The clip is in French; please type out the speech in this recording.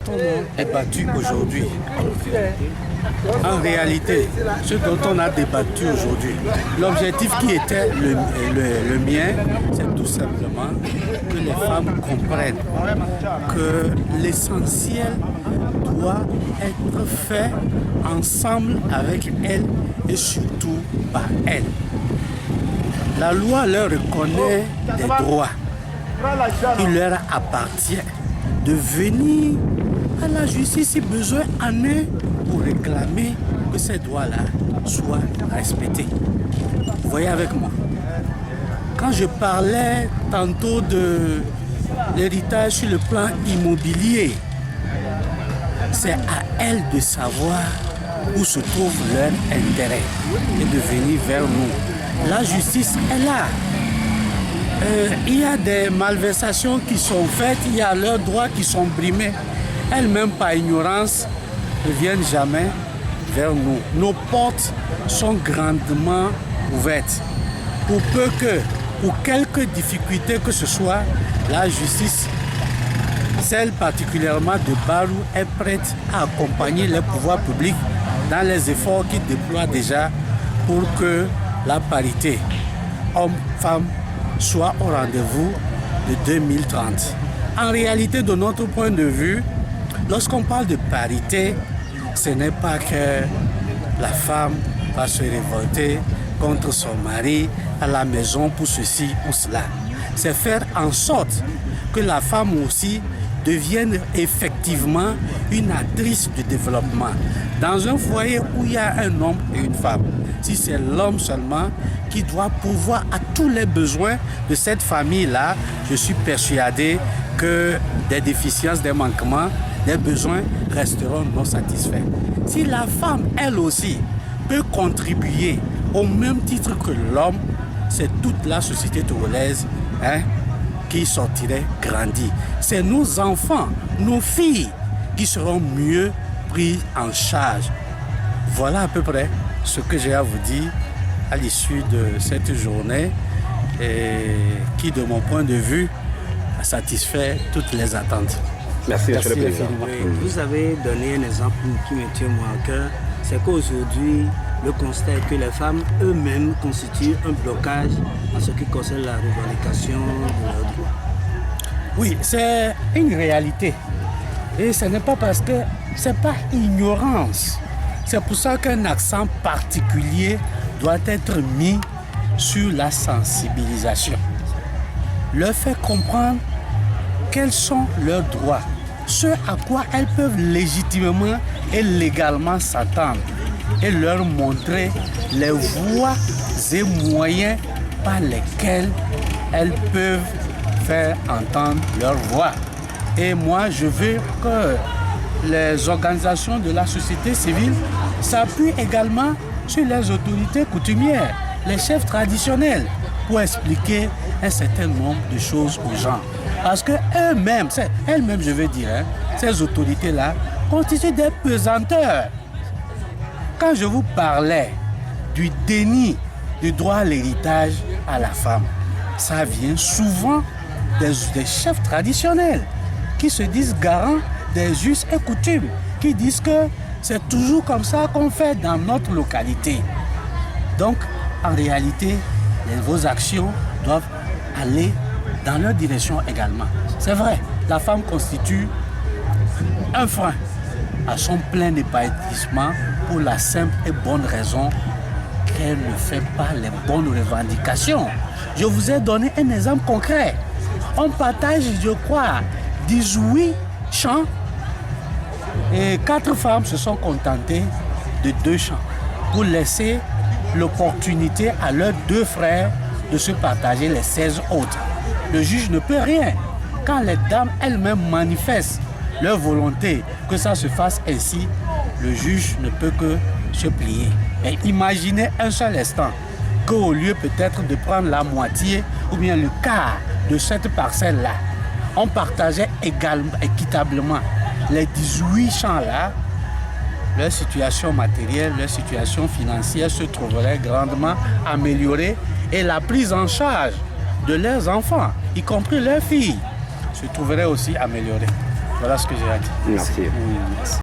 on a débattu aujourd'hui, en réalité, ce dont on a débattu aujourd'hui, l'objectif qui était le mien, c'est tout simplement que les femmes comprennent que l'essentiel doit être fait ensemble avec elles et surtout par elles. La loi leur reconnaît des droits. Il leur appartient de venir à la justice si besoin en est pour réclamer que ces droits-là soient respectés. Vous voyez avec moi. Quand je parlais tantôt de l'héritage sur le plan immobilier, c'est à elles de savoir où se trouve leur intérêt et de venir vers nous. La justice est là. Il y a des malversations qui sont faites, il y a leurs droits qui sont brimés. Elles-mêmes, par ignorance, ne viennent jamais vers nous. Nos portes sont grandement ouvertes. Pour peu que, pour quelques difficultés que ce soit, la justice, celle particulièrement de Barou, est prête à accompagner les pouvoirs publics dans les efforts qu'ils déploient déjà pour que la parité homme-femme soit au rendez-vous de 2030. En réalité, de notre point de vue, lorsqu'on parle de parité, ce n'est pas que la femme va se révolter contre son mari à la maison pour ceci ou cela. C'est faire en sorte que la femme aussi devienne effectivement une actrice de développement. Dans un foyer où il y a un homme et une femme, si c'est l'homme seulement qui doit pourvoir à tous les besoins de cette famille-là, je suis persuadé que des déficiences, des manquements, des besoins resteront non satisfaits. Si la femme, elle aussi, peut contribuer au même titre que l'homme, c'est toute la société togolaise qui sortirait grandie. C'est nos enfants, nos filles qui seront mieux prises en charge. Voilà à peu près ce que j'ai à vous dire à l'issue de cette journée et qui, de mon point de vue, satisfait toutes les attentes. Merci, Monsieur le Président. Vous avez donné un exemple qui me tient moi à cœur, c'est qu'aujourd'hui, le constat est que les femmes eux-mêmes constituent un blocage en ce qui concerne la revendication de leurs droits. Oui, c'est une réalité. Et ce n'est pas parce que ce n'est pas ignorance. C'est pour ça qu'un accent particulier doit être mis sur la sensibilisation. Leur faire comprendre quels sont leurs droits, ce à quoi elles peuvent légitimement et légalement s'attendre, et leur montrer les voies et moyens par lesquels elles peuvent faire entendre leur voix. Et moi, je veux que les organisations de la société civile s'appuient également sur les autorités coutumières, les chefs traditionnels, pour expliquer un certain nombre de choses aux gens. Parce que elles-mêmes, je veux dire, ces autorités-là constituent des pesanteurs. Quand je vous parlais du déni du droit à l'héritage à la femme, ça vient souvent des chefs traditionnels qui se disent garants des us et coutumes, qui disent que c'est toujours comme ça qu'on fait dans notre localité. Donc, en réalité, vos actions doivent aller dans leur direction également. C'est vrai, la femme constitue un frein à son plein épanouissement pour la simple et bonne raison qu'elle ne fait pas les bonnes revendications. Je vous ai donné un exemple concret. On partage, je crois, 18 champs et 4 femmes se sont contentées de 2 champs pour laisser l'opportunité à leurs 2 frères de se partager les 16 autres. Le juge ne peut rien. Quand les dames elles-mêmes manifestent leur volonté que ça se fasse ainsi, le juge ne peut que se plier. Mais imaginez un seul instant qu'au lieu peut-être de prendre la moitié ou bien le quart de cette parcelle-là, on partageait équitablement les 18 champs-là, leur situation matérielle, leur situation financière se trouverait grandement améliorée et la prise en charge de leurs enfants, y compris leurs filles, se trouverait aussi améliorée. Voilà ce que j'ai à dire. Merci. Oui, merci.